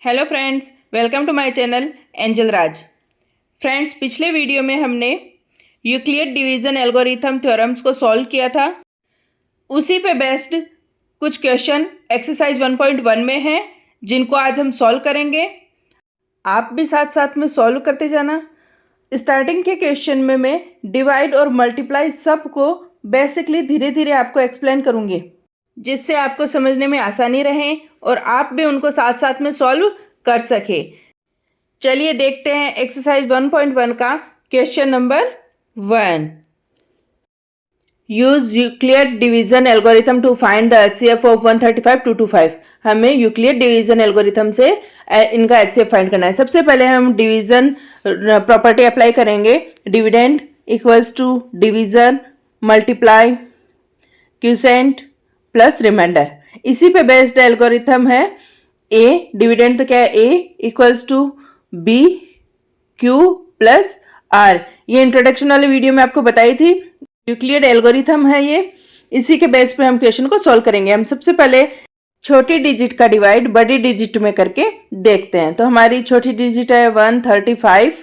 Hello friends, welcome to my channel Angel Raj. Friends, पिछले video में हमने यूक्लिड डिवीज़न एल्गोरिथम थ्योरम्स को solve किया था। उसी पे बेस्ड कुछ क्वेश्चन एक्सरसाइज 1.1 में हैं जिनको आज हम सॉल्व करेंगे। आप भी साथ साथ में सॉल्व करते जाना। स्टार्टिंग के क्वेश्चन में मैं डिवाइड और मल्टीप्लाई सब को बेसिकली धीरे धीरे आपको एक्सप्लेन करूँगी, जिससे आपको समझने में आसानी रहे और आप भी उनको साथ साथ में सॉल्व कर सके। चलिए देखते हैं एक्सरसाइज 1.1 का question number 1। Use Euclid division algorithm to find the HCF of 135 225। हमें यूक्लिड डिवीजन एल्गोरिथम से इनका एचसीएफ फाइंड करना है। सबसे पहले हम डिवीजन प्रॉपर्टी अप्लाई करेंगे। Dividend equals to division multiply quotient plus remainder. इसी पे बेस्ड एल्गोरिथम है। ए डिविडेंड तो क्या है, A equals to B Q plus R. ये इंट्रोडक्शन वाले वीडियो में आपको बताई थी। यूक्लिड एल्गोरिथम है ये। इसी के बेस पे हम क्वेश्चन को सॉल्व करेंगे। हम सबसे पहले छोटी डिजिट का डिवाइड बड़ी डिजिट में करके देखते हैं। तो हमारी छोटी डिजिट है 135,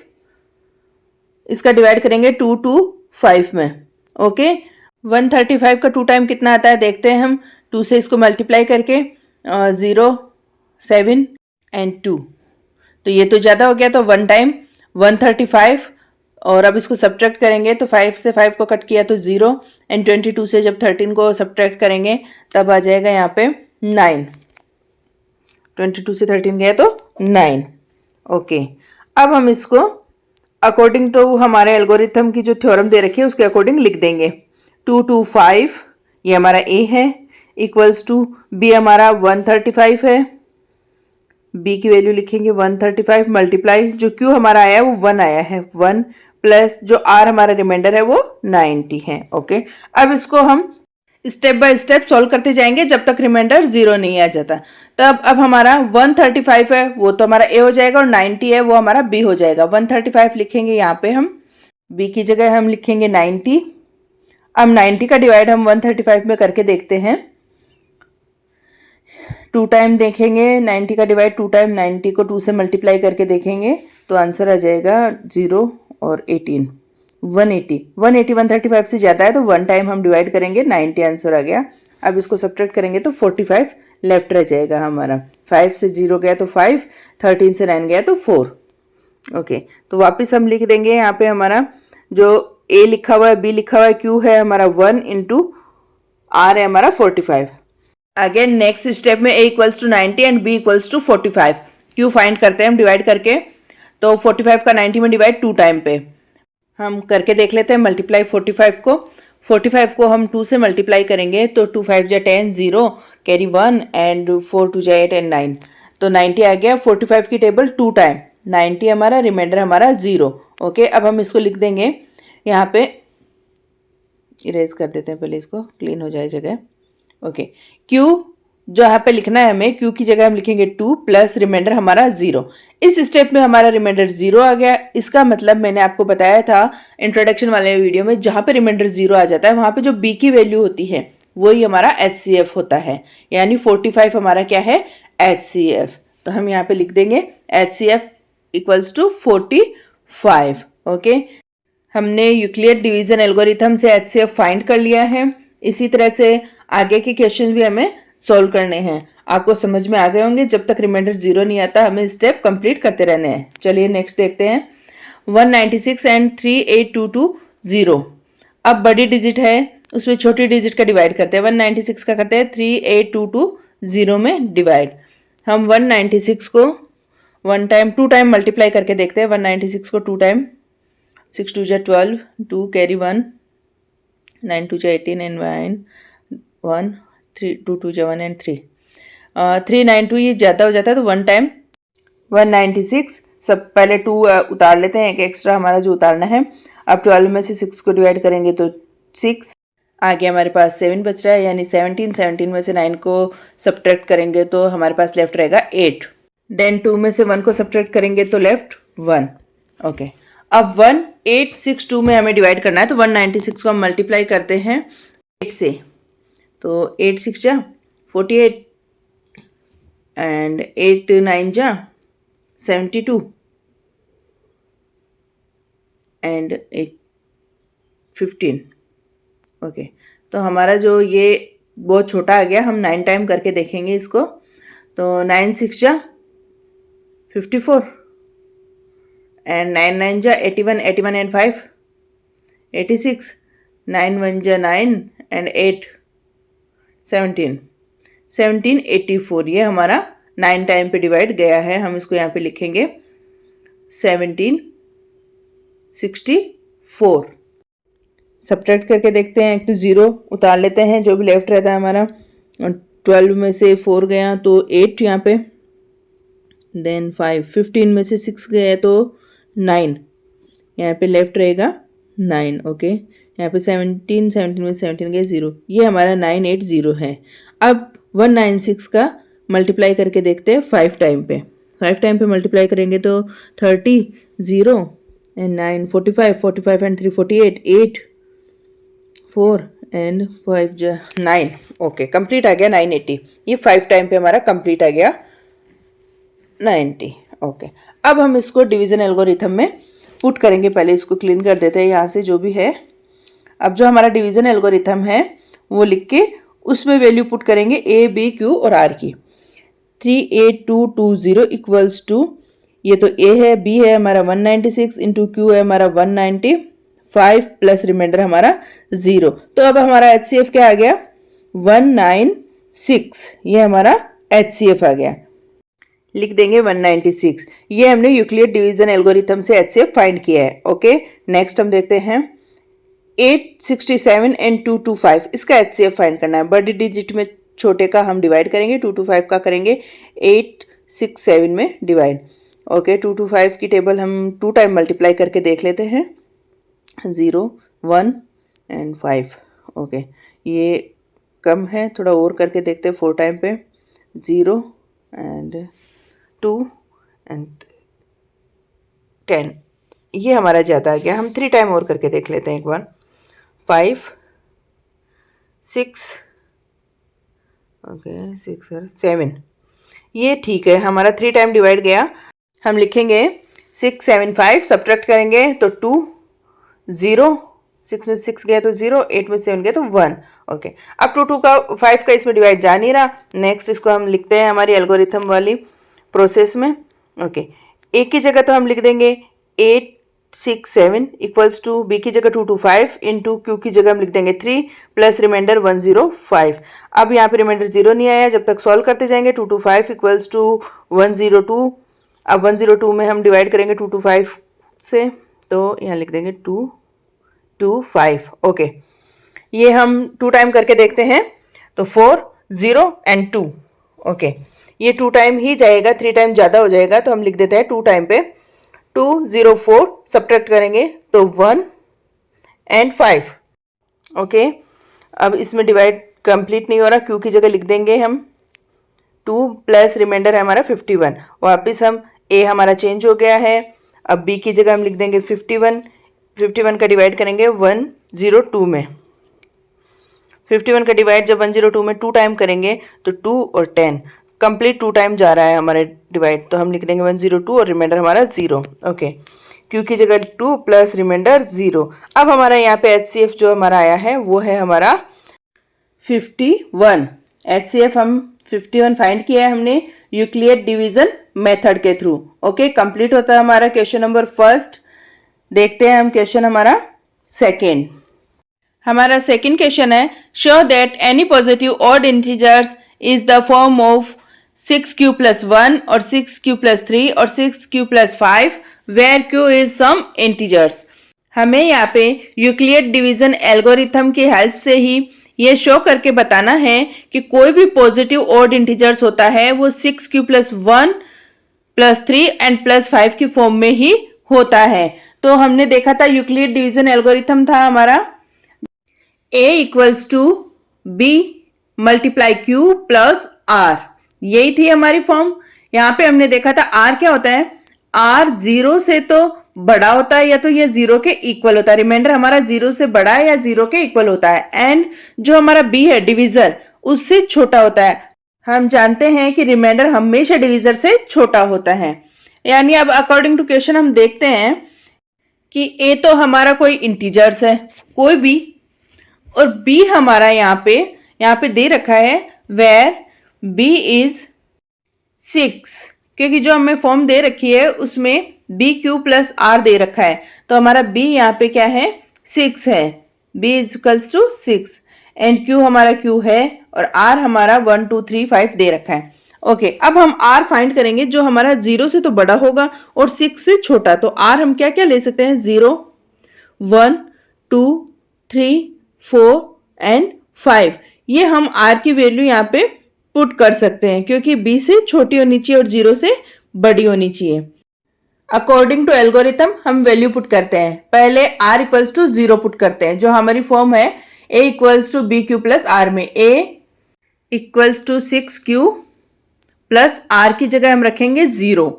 इसका डिवाइड करेंगे 2 2 5 में। ओके, 135 का 2 टाइम कितना आता है देखते हैं हम। 2 से इसको मल्टीप्लाई करके 0 7 एंड 2, तो ये तो ज़्यादा हो गया। तो 1 टाइम 135 और अब इसको सब्ट्रैक्ट करेंगे तो 5 से 5 को कट किया तो 0 एंड 22 से जब 13 को सब्ट्रैक्ट करेंगे तब आ जाएगा यहाँ पे 9। 22 से 13 गया तो 9। ओके, अब हम इसको अकॉर्डिंग टू हमारे एल्गोरिथम की जो थ्योरम दे रखी है उसके अकॉर्डिंग लिख देंगे। 2 2 5 ये हमारा ए है, इक्वल्स टू बी हमारा 135 है। बी की वैल्यू लिखेंगे 135 मल्टीप्लाई जो क्यू हमारा आया है वो 1 आया है, 1 प्लस जो आर हमारा रिमाइंडर है वो 90 है। ओके, अब इसको हम स्टेप बाय स्टेप सॉल्व करते जाएंगे जब तक रिमाइंडर 0 नहीं आ जाता। तब अब हमारा 135 है वो तो हमारा ए हो जाएगा और 90 है वो हमारा बी हो जाएगा। 135 लिखेंगे यहाँ पे हम, बी की जगह हम लिखेंगे 90। अब 90 का डिवाइड हम 135 में करके देखते हैं। 2 टाइम देखेंगे 90 का डिवाइड, 2 टाइम 90 को 2 से मल्टीप्लाई करके देखेंगे तो आंसर आ जाएगा 0 और 18 180। 180 135 से ज़्यादा है तो 1 टाइम हम डिवाइड करेंगे, 90 आंसर आ गया। अब इसको सब्ट्रैक्ट करेंगे तो 45 लेफ्ट रह जाएगा हमारा। 5 से 0 गया तो 5, 13 से 9 गया तो 4। ओके, तो वापस हम लिख देंगे यहाँ पे हमारा जो ए लिखा हुआ है, बी लिखा हुआ है, क्यू है हमारा 1 इंटू आर है हमारा 45। अगेन नेक्स्ट स्टेप में A equals to 90 and B equals to 45। Q find करते हैं हम डिवाइड करके, तो 45 का 90 में डिवाइड 2 टाइम पे हम करके देख लेते हैं। मल्टीप्लाई 45 को हम 2 से मल्टीप्लाई करेंगे तो 2 5 जा 10, 0 कैरी 1 एंड 4 2 जा 8 एंड 9, तो 90 आ गया। 45 की टेबल 2 टाइम 90 हमारा, रिमाइंडर हमारा 0। ओके, अब हम इसको लिख देंगे यहाँ पे, इरेज कर देते हैं पहले, इसको क्लीन हो जाए जगह। ओके, क्यू जो यहाँ पे लिखना है हमें, क्यू की जगह हम लिखेंगे 2 प्लस रिमाइंडर हमारा 0। इस स्टेप में हमारा रिमाइंडर 0 आ गया। इसका मतलब मैंने आपको बताया था इंट्रोडक्शन वाले वीडियो में, जहाँ पे रिमाइंडर 0 आ जाता है वहाँ पे जो बी की वैल्यू होती है वही हमारा एचसीएफ होता है, यानी 45 हमारा क्या है, एचसीएफ। तो हम यहाँ पे लिख देंगे एचसीएफ इक्वल्स टू 45। ओके, हमने यूक्लिड डिवीजन एल्गोरिथम से एचसीएफ फाइंड कर लिया है। इसी तरह से आगे के क्वेश्चन भी हमें सॉल्व करने हैं। आपको समझ में आ गए होंगे। जब तक रिमाइंडर 0 नहीं आता हमें स्टेप कंप्लीट करते रहने हैं। चलिए नेक्स्ट देखते हैं। 196 एंड 38220। अब बड़ी डिजिट है उसमें छोटी डिजिट का डिवाइड करते हैं। 196 का करते हैं 38220 में डिवाइड। हम 196 को 1 टाइम 2 टाइम मल्टीप्लाई करके देखते हैं। 196 को 2 टाइम, 6 2 जा 12, 2 कैरी 1, 9 2 जा 18 एंड 1 3 2 2 जा 1 एंड 3, 392 ये ज़्यादा हो जाता है तो 1 टाइम 196। सब पहले 2 उतार लेते हैं, एक एक्स्ट्रा हमारा जो उतारना है। अब 12 में से 6 को डिवाइड करेंगे तो 6 आगे हमारे पास 7 बच रहा है, यानी 17 में से 9 को सब्ट्रैक्ट करेंगे तो हमारे पास लेफ्ट रहेगा 8। देन 2 में से 1 को सब्ट्रैक्ट करेंगे तो लेफ्ट 1। ओके, अब 1862 में हमें डिवाइड करना है तो 196 को हम मल्टीप्लाई करते हैं 8 से, तो 8 6 जा 48 एंड 8 9 जा 72 एंड 15। ओके, तो हमारा जो ये बहुत छोटा आ गया, हम 9 टाइम करके देखेंगे इसको। तो 9 6 जा 54 एंड 9 9 जा 81, 81 एंड 5 86, 9 1 जा 9 एंड 8 17, 1784। ये हमारा 9 टाइम पे डिवाइड गया है। हम इसको यहाँ पे लिखेंगे 1764। सब्ट्रैक्ट करके देखते हैं। एक तो 0 उतार लेते हैं, जो भी लेफ्ट रहता है हमारा। 12 में से 4 गया तो 8 यहाँ पे, देन 5, 15 में से 6 गया तो 9, यहाँ पे लेफ्ट रहेगा 9। ओके, यहाँ पे 17, 17 में 17 गया 0, ये हमारा 980 है। अब 196 का मल्टीप्लाई करके देखते हैं 5 टाइम पे। 5 टाइम पे मल्टीप्लाई करेंगे तो 30, 0 and 9 45, 45 and 3 48, 8 4 and 5 9। Okay, complete आ गया 980। ये 5 टाइम पे हमारा कंप्लीट आ गया 90। ओके, अब हम इसको डिवीजन एल्गोरिथम में पुट करेंगे। पहले इसको क्लीन कर देते हैं यहाँ से जो भी है। अब जो हमारा डिवीजन एल्गोरिथम है वो लिख के उसमें वैल्यू पुट करेंगे ए बी क्यू और आर की। 38220 इक्वल्स टू, ये तो ए है, बी है हमारा 196 इंटू क्यू है हमारा 195 प्लस रिमाइंडर हमारा 0। तो अब हमारा HCF क्या आ गया 196। ये हमारा HCF आ गया, लिख देंगे 196। ये हमने यूक्लिड डिवीजन एल्गोरिथम से HCF फाइंड किया है। ओके, नेक्स्ट हम देखते हैं 867 एंड 225, इसका HCF फाइंड करना है। बड़ी डिजिट में छोटे का हम डिवाइड करेंगे, 225 का करेंगे 867 में डिवाइड। ओके, 225 की टेबल हम 2 टाइम मल्टीप्लाई करके देख लेते हैं, 0 1 एंड 5। ओके, ये कम है, थोड़ा और करके देखते हैं 4 टाइम पे, 0 एंड 2 एंड 10। ये हमारा ज़्यादा आ गया, हम 3 टाइम और करके देख लेते हैं एक बार, 5 6 ओके 6 और 7। ये ठीक है, हमारा 3 टाइम डिवाइड गया। हम लिखेंगे 675, सब्ट्रैक्ट करेंगे तो 2 0, 6 में 6 गया तो 0, 8 में 7 गया तो 1। ओके, अब 2 का 5 का इसमें डिवाइड जा नहीं रहा। नेक्स्ट इसको हम लिखते हैं हमारी एल्गोरिथम वाली प्रोसेस में। ओके, ए की जगह तो हम लिख देंगे 867 इक्वल्स टू, बी की जगह 225 इंटू क्यू की जगह हम लिख देंगे 3 प्लस रिमाइंडर 105। अब यहाँ पे रिमाइंडर 0 नहीं आया, जब तक सॉल्व करते जाएंगे 225 इक्वल्स टू 102। अब 102 में हम डिवाइड करेंगे 225 से, तो यहाँ लिख देंगे 225। ओके, ये हम 2 टाइम करके देखते हैं तो 4 0 एंड 2। ओके, ये 2 टाइम ही जाएगा, 3 टाइम ज़्यादा हो जाएगा, तो हम लिख देते हैं 2 टाइम पे 204, सब्ट्रैक्ट करेंगे तो 1 एंड 5। ओके, अब इसमें डिवाइड कंप्लीट नहीं हो रहा, क्यू की जगह लिख देंगे हम 2 प्लस रिमाइंडर है हमारा 51। वापस हम ए हमारा चेंज हो गया है, अब बी की जगह हम लिख देंगे 51। 51 का डिवाइड करेंगे 102 में। 51 का डिवाइड जब 102 में 2 टाइम करेंगे तो 2 और 10, कंप्लीट 2 टाइम जा रहा है हमारे डिवाइड, तो हम लिख देंगे 102 और रिमाइंडर हमारा 0। ओके, क्यू की जगह 2 प्लस रिमाइंडर 0। अब हमारा यहाँ पे HCF जो हमारा आया है वो है हमारा 51। HCF हम 51 फाइंड किया है हमने यूक्लिड डिवीजन मेथड के थ्रू। ओके, कंप्लीट होता है हमारा क्वेश्चन नंबर फर्स्ट। देखते हैं हम क्वेश्चन हमारा सेकेंड। हमारा सेकेंड क्वेश्चन है, show that any positive odd integers is the form of 6q plus 1 और 6q plus 3 और 6q plus 5 where q is some integers। हमें यहाँ पे यूक्लिड डिवीजन एल्गोरिथम की हेल्प से ही ये शो करके बताना है कि कोई भी पॉजिटिव ऑड इंटीजर्स होता है वो 6q plus 1 plus 3 and plus 5 की फॉर्म में ही होता है। तो हमने देखा था यूक्लिड डिवीजन एल्गोरिथम था हमारा a equals to b multiply q plus r, यही थी हमारी फॉर्म। यहाँ पे हमने देखा था r क्या होता है, r 0 से तो बड़ा होता है या तो ये 0 के इक्वल होता है, रिमाइंडर हमारा 0 से बड़ा है या 0 के इक्वल होता है, एंड जो हमारा b है डिविजर उससे छोटा होता है। हम जानते हैं कि रिमाइंडर हमेशा डिविजर से छोटा होता है। यानी अब अकॉर्डिंग टू क्वेश्चन हम देखते हैं कि ए तो हमारा कोई इंटीजर्स है कोई भी, और बी हमारा यहाँ पे दे रखा है वेयर बी इज 6, क्योंकि जो हमें फॉर्म दे रखी है उसमें बी क्यू प्लस आर दे रखा है, तो हमारा बी यहाँ पे क्या है 6 है, B is equals to 6 and Q हमारा क्यू है और आर हमारा 1 2 3 5 दे रखा है। ओके, अब हम आर फाइंड करेंगे जो हमारा 0 से तो बड़ा होगा और 6 से छोटा, तो आर हम क्या क्या ले सकते हैं 0 1 2 3 4 एंड 5, ये हम आर की वैल्यू यहाँ पे पुट कर सकते हैं क्योंकि बी से छोटी होनी चाहिए और 0 से बड़ी होनी चाहिए। अकॉर्डिंग टू एल्गोरिथम हम वैल्यू पुट करते हैं, पहले r इक्वल्स टू 0 पुट करते हैं, जो हमारी फॉर्म है a equals to B Q plus R में a equals to 6q plus r की जगह हम रखेंगे 0।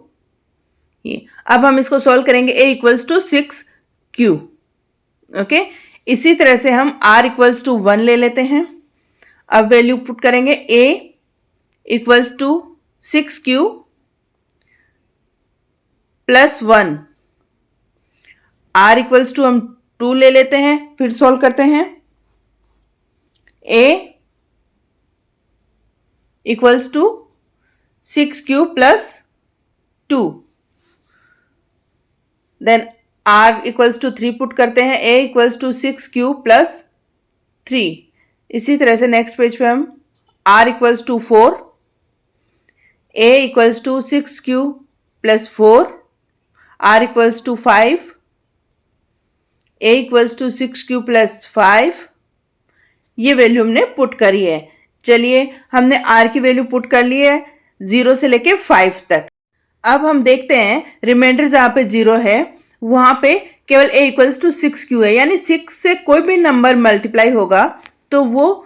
ये अब हम इसको सॉल्व करेंगे a equals to 6q। Okay, इसी तरह से हम r इक्वल्स टू 1 ले लेते हैं। अब वैल्यू पुट करेंगे a equals to 6q plus 1, r equals to हम 2 ले लेते हैं, फिर सॉल्व करते हैं a equals to 6q plus 2, then r equals to 3 put करते हैं, a equals to 6q plus 3। इसी तरह से नेक्स्ट पेज पे हम r equals to 4, a equals to 6q plus 4, r equals to 5, a equals to 6q plus 5, ये value हमने put करी है। चलिए हमने r की वैल्यू पुट कर ली है 0 से लेके 5 तक। अब हम देखते हैं रिमाइंडर जहां पे 0 है वहां पे केवल a इक्वल्स टू 6q है, यानी 6 से कोई भी नंबर मल्टीप्लाई होगा तो वो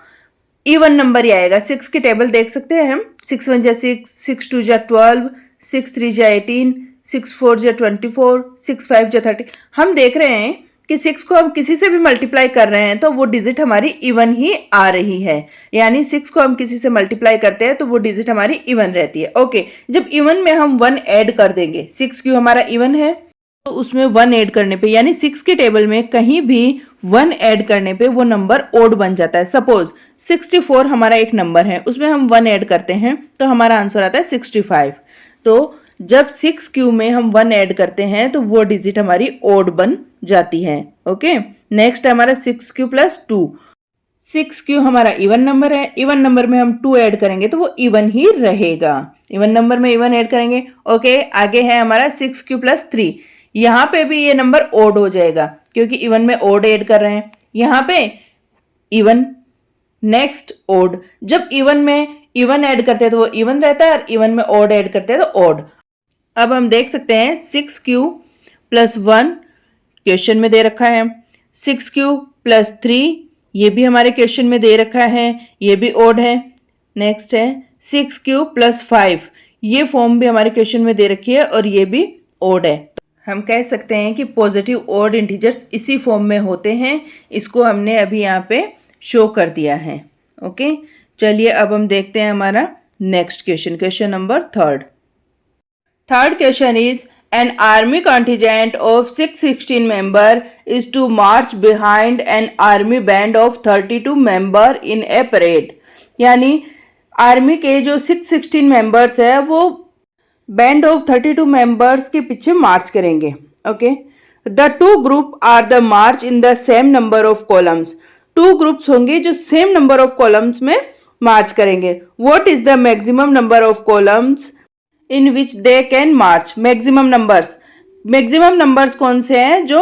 इवन नंबर ही आएगा। 6 की टेबल देख सकते हैं हम, 6 1 जा 6, 6 2 जा 12, 6 3 जा 18, 6 4 जा 24, 6 5 जा 30। हम देख रहे हैं कि 6 को हम किसी से भी मल्टीप्लाई कर रहे हैं तो वो डिजिट हमारी इवन ही आ रही है, यानी 6 को हम किसी से मल्टीप्लाई करते हैं तो वो डिजिट हमारी इवन रहती है। ओके, जब इवन में हम 1 ऐड कर देंगे, 6 क्यों हमारा इवन है तो उसमें 1 ऐड करने पे, यानी 6 की टेबल में कहीं भी 1 ऐड करने पे वो नंबर ओड बन जाता है। सपोज 64 हमारा एक नंबर है, उसमें हम 1 ऐड करते हैं तो हमारा आंसर आता है 65। तो जब 6q में हम 1 ऐड करते हैं तो वो डिजिट हमारी ओड बन जाती है। ओके, नेक्स्ट है हमारा 6q प्लस 2। 6q हमारा इवन नंबर है, इवन नंबर में हम 2 ऐड करेंगे तो वो इवन ही रहेगा, इवन नंबर में इवन ऐड करेंगे। ओके, आगे है हमारा 6q प्लस 3, यहाँ पे भी ये नंबर ओड हो जाएगा क्योंकि इवन में ओड ऐड कर रहे हैं, यहाँ पे इवन, नेक्स्ट ओड। जब इवन में इवन ऐड करते हैं तो वो इवन रहता है और इवन में ओड ऐड करते हैं तो ओड। अब हम देख सकते हैं 6q प्लस 1 क्वेश्चन में दे रखा है, 6q प्लस 3 ये भी हमारे क्वेश्चन में दे रखा है, ये भी ओड है। नेक्स्ट है 6q प्लस 5, ये फॉर्म भी हमारे क्वेश्चन में दे रखी है और ये भी ओड है। हम कह सकते हैं कि पॉजिटिव ओड इंटीजर्स इसी फॉर्म में होते हैं, इसको हमने अभी यहाँ पे शो कर दिया है। ओके, चलिए अब हम देखते हैं हमारा next question, question number 3। Third question is an army contingent of 616 member is to march behind an army band of 32 member in a parade। यानी आर्मी के जो 616 मेंबर्स है वो बैंड ऑफ 32 मेंबर्स के पीछे मार्च करेंगे। Okay, the two group are the march in the same number of columns. 2 groups होंगे जो सेम नंबर ऑफ कॉलम्स में मार्च करेंगे। What is the maximum number of columns in which they can march. Maximum numbers कौन से हैं जो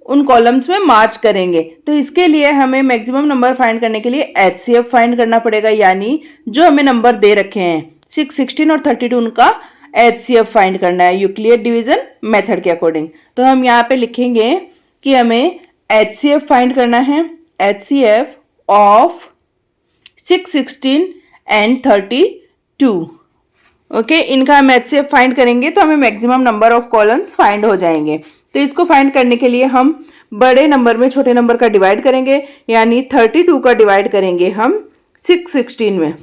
उन columns में मार्च करेंगे, तो इसके लिए हमें मैक्सिमम नंबर फाइंड करने के लिए HCF फाइंड करना पड़ेगा, यानी जो हमें नंबर दे रखे हैं 6, 16 और 32 उनका HCF फाइंड करना है यूक्लिड डिवीजन मेथड के अकॉर्डिंग। तो हम यहाँ पे लिखेंगे कि हमें HCF फाइंड करना है, HCF ऑफ 616 एंड 32। ओके, इनका हम HCF फाइंड करेंगे तो हमें maximum number of columns find हो जाएंगे। तो इसको फाइंड करने के लिए हम बड़े नंबर में छोटे नंबर का डिवाइड करेंगे, यानी 32 का डिवाइड करेंगे हम 616 में।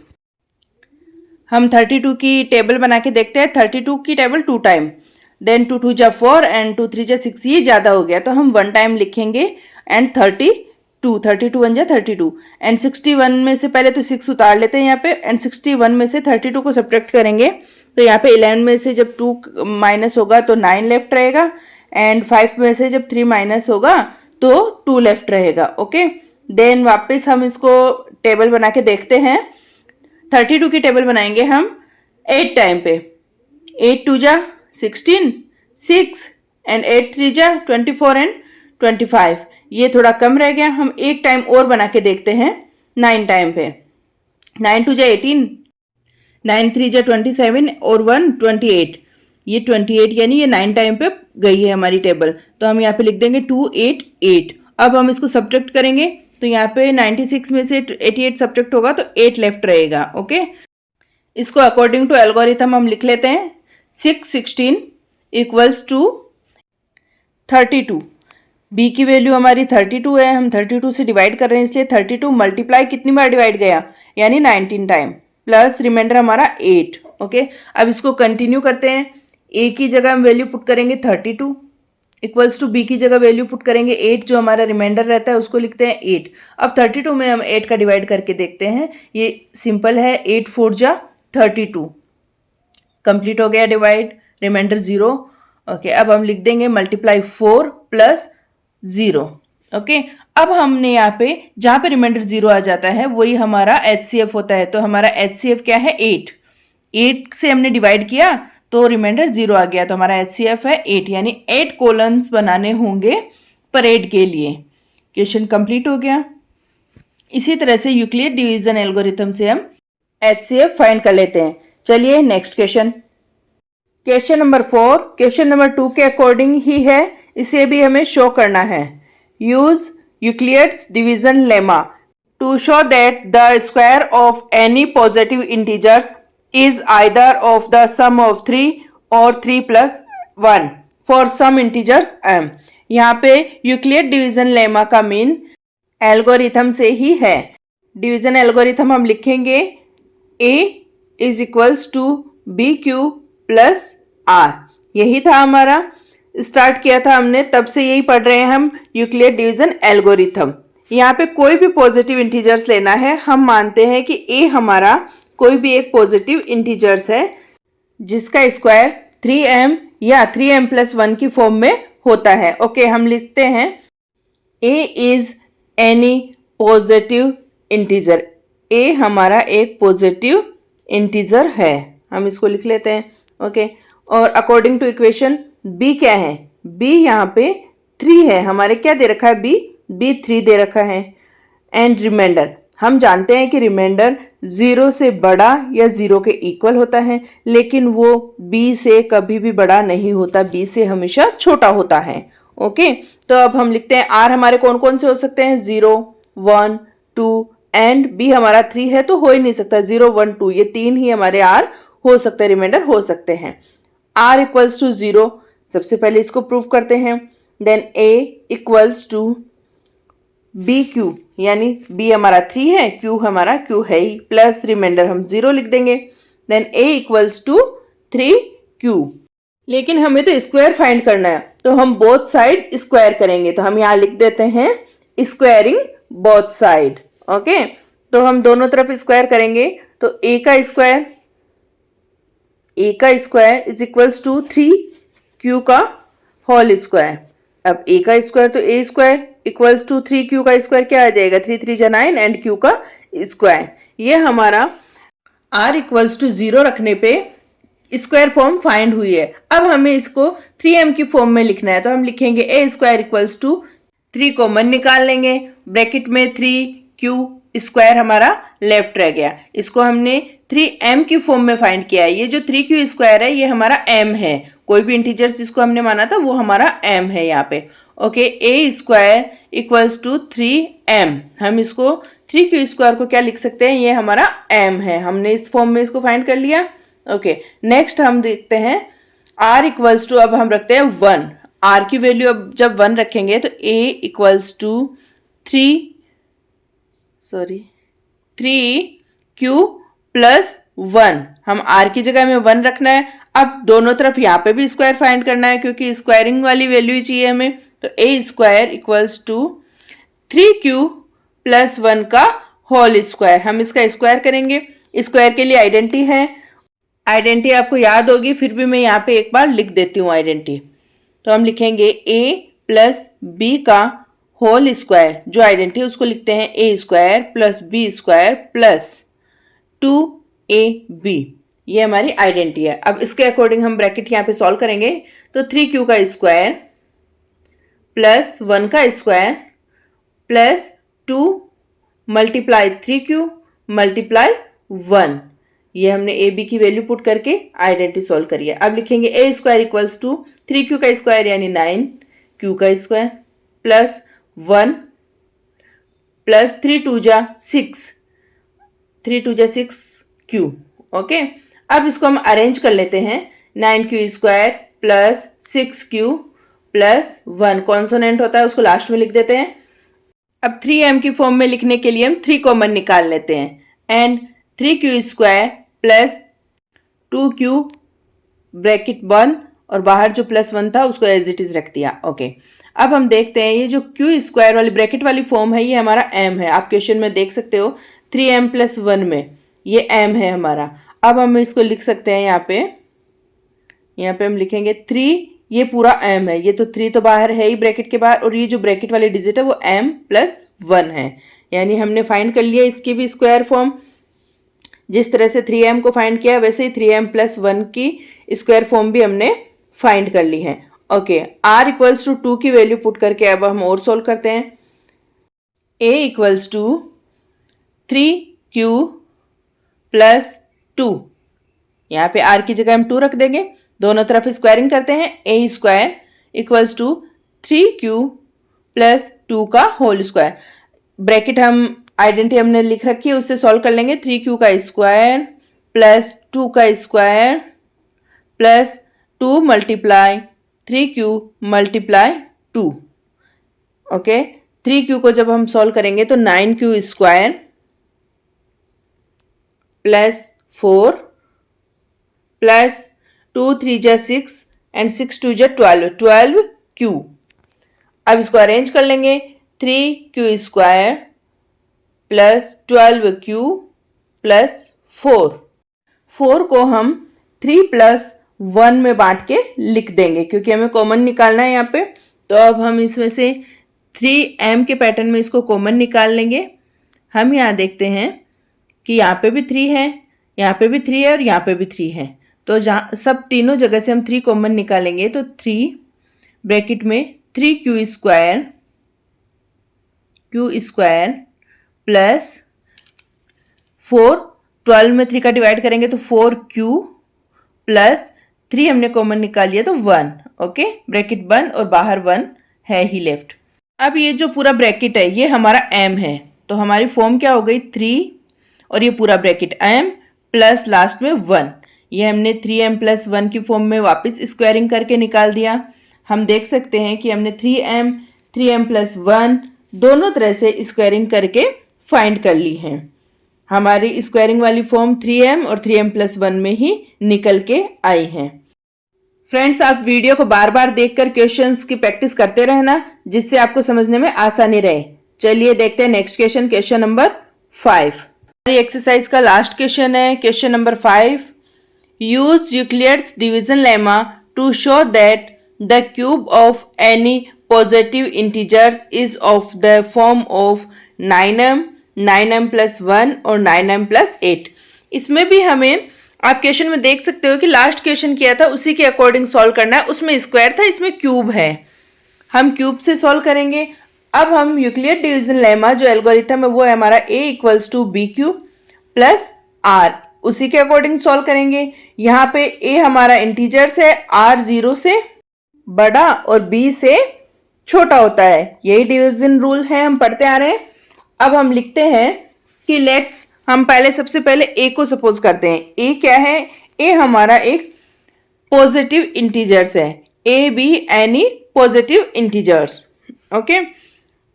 हम 32 की टेबल बना के देखते हैं। 32 की टेबल 2 टाइम, देन 2 2 जा 4 एंड 2 3 जा 6, ये ज़्यादा हो गया तो हम 1 टाइम लिखेंगे एंड 32 1 जा 32 एंड 61 में से पहले तो 6 उतार लेते हैं यहाँ पे एंड 61 में से 32 को सब्ट्रैक्ट करेंगे तो यहाँ पे 11 में से जब 2 माइनस होगा तो 9 लेफ्ट रहेगा एंड 5 में से जब 3 माइनस होगा तो 2 लेफ्ट रहेगा। ओके, देन वापस हम इसको टेबल बना के देखते हैं। 32 की टेबल बनाएंगे हम 8 टाइम पे। 8 2 जा 16 6 एंड 8 3 जा 24 एंड 25, ये थोड़ा कम रह गया, हम एक टाइम और बना के देखते हैं 9 टाइम पे। 9 2 जा 18 9 3 जा 27 और 1 28, ये 28 यानी ये 9 टाइम पे गई है हमारी टेबल, तो हम यहाँ पे लिख देंगे 2 8 8। अब हम इसको सब्ट्रैक्ट करेंगे तो यहाँ पे 96 में से 88 सब्ट्रैक्ट होगा तो 8 लेफ्ट रहेगा। ओके, इसको अकॉर्डिंग टू एल्गोरिथम हम लिख लेते हैं 6 16 इक्वल्स टू 32। बी की वैल्यू हमारी 32 है, हम 32 से डिवाइड कर रहे हैं इसलिए 32 मल्टीप्लाई कितनी बार डिवाइड गया यानी 19 टाइम, प्लस रिमाइंडर हमारा 8। ओके, अब इसको कंटिन्यू करते हैं। ए की जगह हम वैल्यू पुट करेंगे 32 इक्वल्स टू बी की जगह वैल्यू पुट करेंगे 8, जो हमारा रिमाइंडर रहता है उसको लिखते हैं 8। अब 32 में हम 8 का डिवाइड करके देखते हैं, ये सिंपल है, 8 4 जा 32, कंप्लीट हो गया डिवाइड, रिमाइंडर 0। ओके, अब हम लिख देंगे मल्टीप्लाई 4 प्लस 0। ओके, अब हमने यहाँ पे जहाँ पे रिमाइंडर 0 आ जाता है वही हमारा HCF होता है, तो हमारा HCF क्या है 8 से हमने डिवाइड किया तो रिमाइंडर 0 आ गया, तो हमारा HCF है 8, यानी 8 कॉलम्स बनाने होंगे परेड के लिए। क्वेश्चन कंप्लीट हो गया। इसी तरह से यूक्लिड डिवीजन एल्गोरिथम से हम HCF फाइंड कर लेते हैं। चलिए next question, question number 4 question number 2 के अकॉर्डिंग ही है, इसे भी हमें शो करना है। Use Euclid's division lemma to show that the square of any positive integers is either of the sum of 3 or 3 plus 1 for some integers m। यहाँ पे Euclid division lemma का मीन एल्गोरिथम से ही है। Division algorithm हम लिखेंगे a is equals to B Q plus R, यही था हमारा, स्टार्ट किया था हमने, तब से यही पढ़ रहे हैं हम यूक्लिड डिवीजन एल्गोरिथम। यहाँ पे कोई भी पॉजिटिव इंटीजर्स लेना है, हम मानते हैं कि a हमारा कोई भी एक पॉजिटिव इंटीजर्स है जिसका स्क्वायर 3m या 3m प्लस 1 की फॉर्म में होता है। ओके, हम लिखते हैं a is any positive integer, a हमारा एक पॉजिटिव इंटीजर है, हम इसको लिख लेते हैं। ओके, और अकॉर्डिंग टू इक्वेशन b क्या है, b यहाँ पे 3 है, हमारे क्या दे रखा है b 3 दे रखा है, एंड रिमाइंडर हम जानते हैं कि रिमाइंडर 0 से बड़ा या 0 के इक्वल होता है, लेकिन वो b से कभी भी बड़ा नहीं होता, b से हमेशा छोटा होता है। ओके, तो अब हम लिखते हैं r हमारे कौन कौन से हो सकते हैं 0 1 2 एंड b हमारा 3 है तो हो ही नहीं सकता, 0 1 2 ये 3 ही हमारे r हो सकते हैं, रिमाइंडर हो सकते हैं। r इक्वल्स टू 0, सबसे पहले इसको प्रूव करते हैं। Then a equals to B Q, यानी b हमारा 3 है, q हमारा q है ही, प्लस रिमाइंडर हम 0 लिख देंगे। Then a equals to 3q, लेकिन हमें तो स्क्वायर फाइंड करना है तो हम बोथ साइड स्क्वायर करेंगे, तो हम यहाँ लिख देते हैं स्क्वायरिंग बोथ साइड। ओके, तो हम दोनों तरफ स्क्वायर करेंगे तो a का square is equals to 3q का होल स्क्वायर। अब a का स्क्वायर तो a square equals to 3q का स्क्वायर क्या आ जाएगा 3 3 जा 9 एंड q का स्क्वायर। ये हमारा r इक्वल्स टू 0 रखने पे स्क्वायर फॉर्म फाइंड हुई है। अब हमें इसको 3m की फॉर्म में लिखना है, तो हम लिखेंगे a square equals to 3 common निकाल लेंगे, ब्रैकेट में 3q स्क्वायर हमारा लेफ्ट रह गया, इसको हमने 3m की फॉर्म में फाइंड किया है। ये जो 3q स्क्वायर है ये हमारा m है, कोई भी इंटीजर्स जिसको हमने माना था वो हमारा m है यहाँ पे। Okay, a square equals to 3m, हम इसको 3q स्क्वायर को क्या लिख सकते हैं, ये हमारा m है, हमने इस फॉर्म में इसको फाइंड कर लिया। ओके, नेक्स्ट हम देखते हैं r इक्वल्स टू, अब हम रखते हैं 1, r की वैल्यू अब जब 1 रखेंगे तो a equals to 3q plus 1, हम r की जगह में 1 रखना है, अब दोनों तरफ यहाँ पे भी स्क्वायर फाइंड करना है क्योंकि स्क्वायरिंग वाली वैल्यू चाहिए हमें, तो A square equals to 3q plus 1 का होल स्क्वायर। हम इसका स्क्वायर करेंगे, स्क्वायर के लिए आइडेंटिटी है, आइडेंटिटी आपको याद होगी, फिर भी मैं यहाँ पे एक बार लिख देती हूँ आइडेंटिटी। तो हम लिखेंगे a प्लस बी का होल स्क्वायर, जो आइडेंटिटी है उसको लिखते हैं a square plus B square plus 2ab, ये हमारी आइडेंटिटी है। अब इसके अकॉर्डिंग हम ब्रैकेट यहाँ पे सॉल्व करेंगे, तो 3q का स्क्वायर प्लस 1 का square plus 2 multiply 3q multiply 1, ये हमने ए बी की वैल्यू पुट करके आइडेंटिटी सॉल्व करी है। अब लिखेंगे ए स्क्वायर इक्वल्स टू 3q का स्क्वायर यानी 9q का स्क्वायर प्लस 1 प्लस 3 2 जा 6, 3 2 जा 6q। ओके, अब इसको हम अरेंज कर लेते हैं। 9q square plus 6q plus 1, consonant होता है उसको लास्ट में लिख देते हैं। अब 3m की फॉर्म में लिखने के लिए हम 3 कॉमन निकाल लेते हैं and 3q square plus 2q bracket बंद और बाहर जो प्लस 1 था उसको एज इट इज रख दिया। ओके, अब हम देखते हैं ये जो q स्क्वायर वाली ब्रैकेट वाली फॉर्म है ये हमारा m है। आप क्वेश्चन में देख सकते हो 3m प्लस 1 में ये m है हमारा। अब हम इसको लिख सकते हैं यहाँ पे हम लिखेंगे 3, ये पूरा m है, ये तो 3 तो बाहर है ही ब्रैकेट के बाहर, और ये जो ब्रैकेट वाली डिजिट है वो m प्लस 1 है, यानी हमने फाइंड कर लिया इसकी भी स्क्वायर फॉर्म। जिस तरह से 3m को फाइंड किया वैसे ही 3m प्लस 1 की स्क्वायर फॉर्म भी हमने फाइंड कर ली है। ओके, r इक्वल्स टू 2 की वैल्यू पुट करके अब हम और सोल्व करते हैं। a equals to 3q plus 2, यहाँ पे r की जगह हम 2 रख देंगे, दोनों तरफ स्क्वायरिंग करते हैं। a square equals to 3q plus 2 का होल स्क्वायर, ब्रैकेट हम आइडेंटिटी हमने लिख रखी है उससे सॉल्व कर लेंगे। 3q का स्क्वायर प्लस 2 का square plus 2 multiply 3q multiply 2। Okay, 3q को जब हम सॉल्व करेंगे तो 9q स्क्वायर प्लस 4 प्लस 2 3 जा 6 एंड 6 2 जा 12q। अब इसको अरेंज कर लेंगे। 3q square plus 12q plus 4 को हम 3 प्लस 1 में बांट के लिख देंगे क्योंकि हमें कॉमन निकालना है यहाँ पे। तो अब हम इसमें से 3m के पैटर्न में इसको कॉमन निकाल लेंगे। हम यहाँ देखते हैं कि यहाँ पे भी 3 है, यहाँ पे भी 3 है और यहाँ पे भी 3 है, तो जहाँ सब तीनों जगह से हम 3 कॉमन निकालेंगे तो 3 ब्रैकेट में 3q स्क्वायर प्लस 4, 12 में 3 का डिवाइड करेंगे तो 4q प्लस 3 हमने कॉमन निकाल लिया तो 1। ओके, ब्रैकेट बंद और बाहर 1 है ही लेफ्ट। अब ये जो पूरा ब्रैकेट है ये हमारा m है, तो हमारी फॉर्म क्या हो गई 3 और ये पूरा ब्रैकेट m प्लस लास्ट में 1, ये हमने 3m प्लस 1 की फॉर्म में वापस स्क्वायरिंग करके निकाल दिया। हम देख सकते हैं कि हमने 3m प्लस 1 दोनों तरह से स्क्वायरिंग करके फाइंड कर ली है। हमारी स्क्वायरिंग वाली फॉर्म 3m और 3m प्लस 1 में ही निकल के आई है। फ्रेंड्स, आप वीडियो को बार बार देखकर क्वेश्चंस की प्रैक्टिस करते रहना जिससे आपको समझने में आसानी रहे। चलिए देखते हैं नेक्स्ट क्वेश्चन, क्वेश्चन नंबर 5। हमारी एक्सरसाइज का लास्ट क्वेश्चन है, question number 5। Use Euclid's division lemma to show that the cube of any positive integers is of the form of 9m, 9m plus 1 और 9m प्लस 8। इसमें भी हमें आप question में देख सकते हो कि लास्ट क्वेश्चन किया था उसी के अकॉर्डिंग सॉल्व करना है। उसमें स्क्वायर था, इसमें क्यूब है, हम क्यूब से सॉल्व करेंगे। अब हम यूक्लिड डिवीजन लेमा जो एल्गोरिथम है वो है हमारा a equals to B cube plus r, उसी के अकॉर्डिंग सॉल्व करेंगे। यहाँ पे a हमारा इंटीजर्स है, r 0 से बड़ा और b से छोटा होता है, यही डिवीजन रूल है, हम पढ़ते आ रहे हैं। अब हम लिखते हैं कि लेट्स, हम पहले सबसे पहले a को सपोज करते हैं। a क्या है? a हमारा एक पॉजिटिव इंटीजर्स है, a b any positive integers. Okay,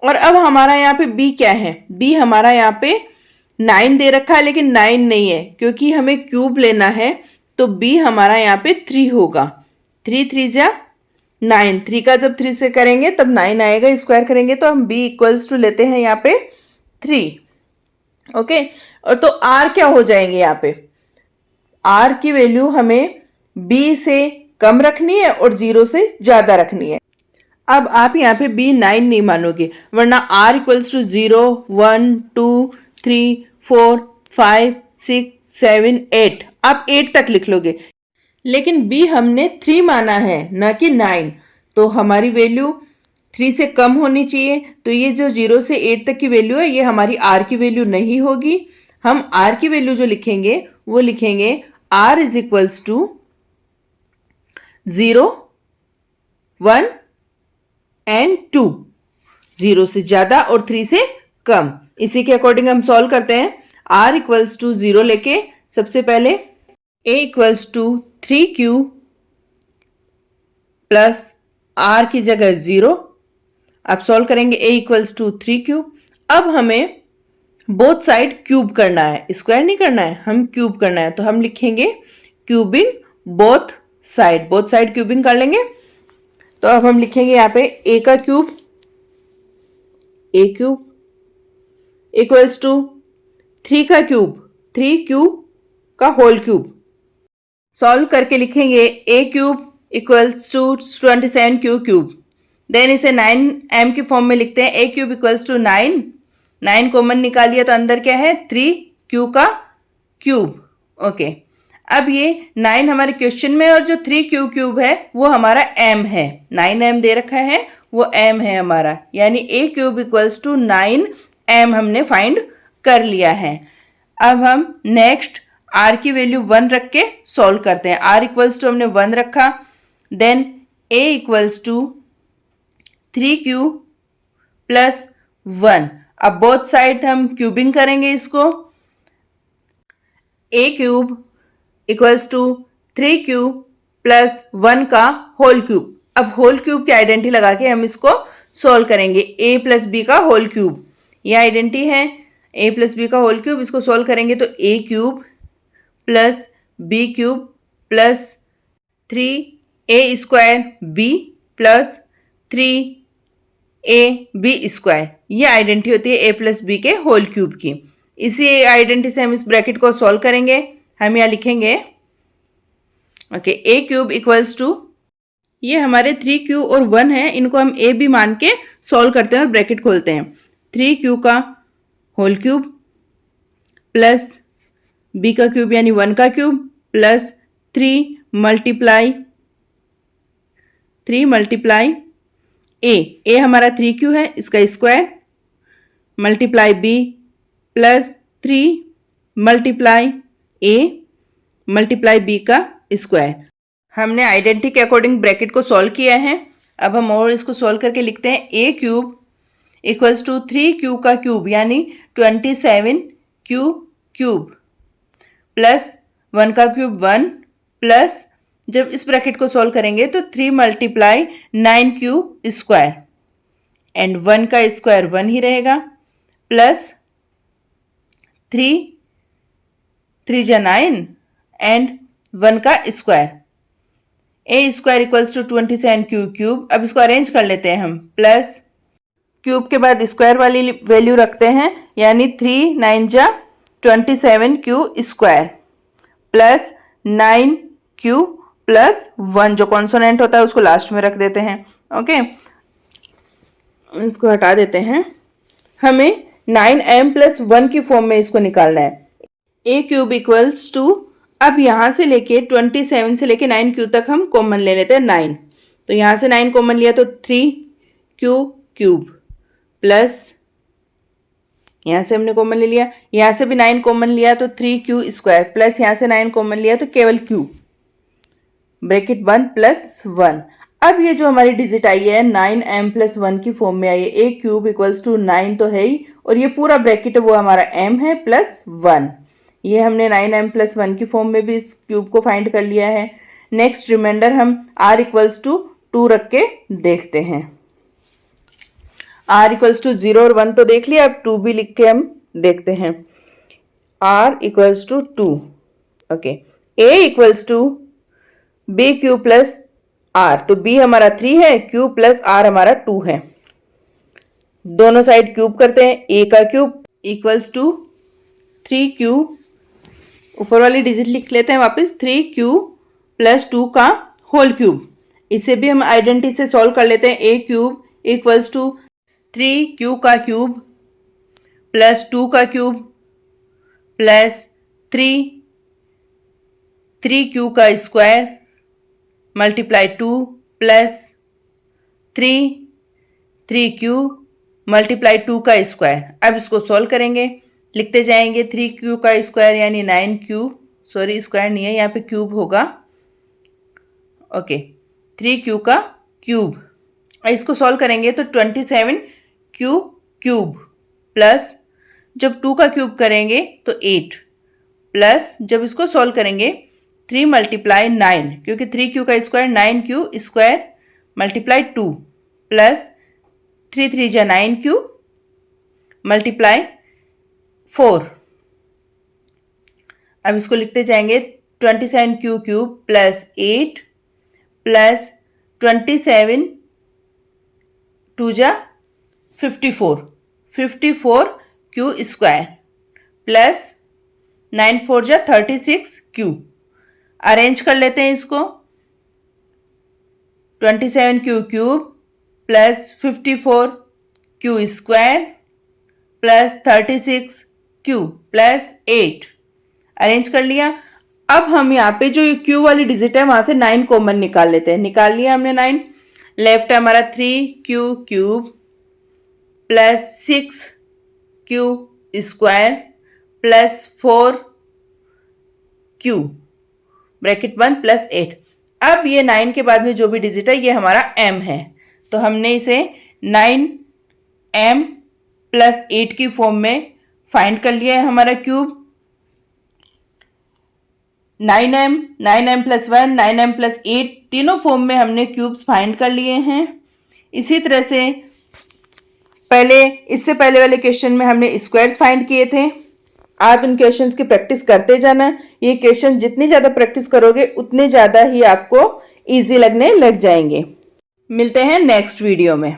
और अब हमारा यहाँ पे b क्या है? b हमारा यहाँ पे 9 दे रखा है लेकिन 9 नहीं है क्योंकि हमें क्यूब लेना है, तो b हमारा यहाँ पे 3 होगा। 3 3 जा 9, 3 का जब 3 से करेंगे तब 9 आएगा, स्क्वायर करेंगे तो हम b इक्वल्स टू लेते हैं यहाँ पे 3। ओके, और तो r क्या हो जाएंगे यहाँ पे, r की वैल्यू हमें b से कम रखनी है और 0 से ज्यादा रखनी है। अब आप यहाँ पे b 9 नहीं मानोगे, वरना r इक्वल्स टू 0 1 2 3 4 5 6 7 8, आप 8 तक लिख लोगे, लेकिन b हमने 3 माना है ना कि 9, तो हमारी वैल्यू 3 से कम होनी चाहिए। तो ये जो 0 से 8 तक की वैल्यू है ये हमारी r की वैल्यू नहीं होगी। हम r की वैल्यू जो लिखेंगे वो लिखेंगे r is equals to 0 1 and 2, 0 से ज्यादा और 3 से कम। इसी के अकॉर्डिंग हम सॉल्व करते हैं। r इक्वल्स टू 0 लेके सबसे पहले a equals to 3q plus r की जगह 0, अब सॉल्व करेंगे a इक्वल्स टू 3q। अब हमें बोथ साइड क्यूब करना है, स्क्वायर नहीं करना है, हम क्यूब करना है, तो हम लिखेंगे cubing both side, both side cubing कर लेंगे। तो अब हम लिखेंगे यहाँ पे a का cube, a cube equals to 3 का क्यूब, 3q का होल क्यूब। सॉल्व करके लिखेंगे a cube equals to 27q cube. Then इसे 9m की फॉर्म में लिखते हैं, a cube equals to 9, 9 common निकालिए तो अंदर क्या है 3q का क्यूब। ओके, अब ये 9 हमारे क्वेश्चन में और जो 3q क्यूब है वो हमारा m है, 9m दे रखा है वो m है हमारा, यानी a cube equals to 9m हमने फाइंड कर लिया है। अब हम नेक्स्ट r की वैल्यू 1 रख के सॉल्व करते हैं। r इक्वल्स टू हमने 1 रखा, then a equals to 3q plus 1। अब बोथ साइड हम क्यूबिंग करेंगे इसको, a cube equals to 3q plus 1 का होल क्यूब। अब होल क्यूब की आइडेंटिटी लगा के हम इसको सॉल्व करेंगे, a प्लस बी का होल क्यूब, ये आइडेंटिटी है a प्लस बी का होल क्यूब। इसको सॉल्व करेंगे तो a cube plus B cube plus 3a square b plus 3a b square, ये आइडेंटिटी होती है a प्लस बी के होल क्यूब की। इसी आइडेंटिटी से हम इस ब्रैकेट को सॉल्व करेंगे। हम यहाँ लिखेंगे okay a cube equals to, ये हमारे 3q और 1 है, इनको हम a भी मान के सॉल्व करते हैं और ब्रैकेट खोलते हैं। 3q का होल क्यूब प्लस b का क्यूब यानी 1 का क्यूब प्लस 3 मल्टीप्लाई a हमारा 3q है, इसका square multiply b plus 3 multiply a multiply b का स्क्वायर। हमने आइडेंटिटी के अकॉर्डिंग ब्रैकेट को सॉल्व किया है। अब हम और इसको सॉल्व करके लिखते हैं a cube equals to 3q का क्यूब यानी 27q क्यूब प्लस 1 का क्यूब 1 प्लस, जब इस ब्रैकेट को सॉल्व करेंगे तो 3 मल्टीप्लाई 9q स्क्वायर एंड 1 का स्क्वायर 1 ही रहेगा प्लस 3 जा 9 एंड 1 का square, a square equals to 27q cube. अब इसको अरेंज कर लेते हैं हम, प्लस क्यूब के बाद स्क्वायर वाली वैल्यू रखते हैं यानी 3 9 जा 27q square plus 9q plus 1, जो कॉन्सोनेंट होता है उसको लास्ट में रख देते हैं। ओके, इसको हटा देते हैं। हमें 9m प्लस 1 की फॉर्म में इसको निकालना है। a क्यूब इक्वल्स टू, अब यहाँ से लेके 27 से लेके 9q तक हम कॉमन ले लेते हैं 9, तो यहाँ से 9 कॉमन लिया तो 3q क्यूब प्लस यहाँ से हमने कॉमन ले लिया, यहाँ से भी 9 कॉमन लिया तो 3q स्क्वायर प्लस यहाँ से 9 कॉमन लिया तो केवल q, ब्रैकेट 1 प्लस 1। अब ये जो हमारी डिजिट आई है 9m प्लस 1 की फॉर्म में आई है, a क्यूब इक्वल्स टू 9 तो है ही, और ये पूरा ब्रैकेट है वो हमारा m है प्लस 1। ये हमने 9m प्लस 1 की फॉर्म में भी इस क्यूब को फाइंड कर लिया है। नेक्स्ट रिमाइंडर हम r इक्वल्स टू 2 रख के देखते हैं। r इक्वल्स टू 0 और 1 तो देख लिया, अब 2 भी लिख के हम देखते हैं। r equals to 2। Okay, a equals to B cube plus R, तो b हमारा 3 है, क्यूब प्लस r हमारा 2 है। दोनों साइड क्यूब करते हैं, a का क्यूब इक्वल्स टू 3q, ऊपर वाली डिजिट लिख लेते हैं वापस, 3q प्लस 2 का होल क्यूब। इसे भी हम आइडेंटिटी से सॉल्व कर लेते हैं, a cube equals to 3q का क्यूब प्लस 2 का क्यूब प्लस 3q का square multiply 2 plus 3q multiply 2 का स्क्वायर। अब इसको सॉल्व करेंगे, लिखते जाएंगे 3q का स्क्वायर यानी 9q, सॉरी स्क्वायर नहीं है यहाँ पे क्यूब होगा, ओके 3q का क्यूब। इसको सॉल्व करेंगे तो 27q क्यूब प्लस जब 2 का क्यूब करेंगे तो 8 प्लस जब इसको सॉल्व करेंगे 3 मल्टीप्लाई 9, क्योंकि 3q का square 9q square multiply 2 plus 3 3 जा 9q मल्टीप्लाई 4। अब इसको लिखते जाएंगे 27q क्यूब प्लस 8 प्लस 27 2 जा 54q स्क्वायर प्लस 9 4 जा 36q। अरेंज कर लेते हैं इसको, 27q cube plus 54q square plus 36q plus 8 arrange कर लिया। अब हम यहाँ पे जो q वाली डिजिट है वहां से 9 कॉमन निकाल लेते हैं, निकाल लिया हमने 9, लेफ्ट है हमारा 3q cube plus 6q square plus 4q bracket 1 plus 8। अब ये 9 के बाद में जो भी डिजिट है ये हमारा m है, तो हमने इसे 9m प्लस 8 की फॉर्म में फाइंड कर लिया है हमारा cube. 9m plus 1 9m plus 8 तीनों फॉर्म में हमने क्यूब्स फाइंड कर लिए हैं। इसी तरह से इससे पहले वाले क्वेश्चन में हमने स्क्वायर्स फाइंड किए थे। आप इन क्वेश्चंस की प्रैक्टिस करते जाना, ये क्वेश्चन जितनी ज़्यादा प्रैक्टिस करोगे उतने ज़्यादा ही आपको इजी लगने लग जाएंगे। मिलते हैं नेक्स्ट वीडियो में।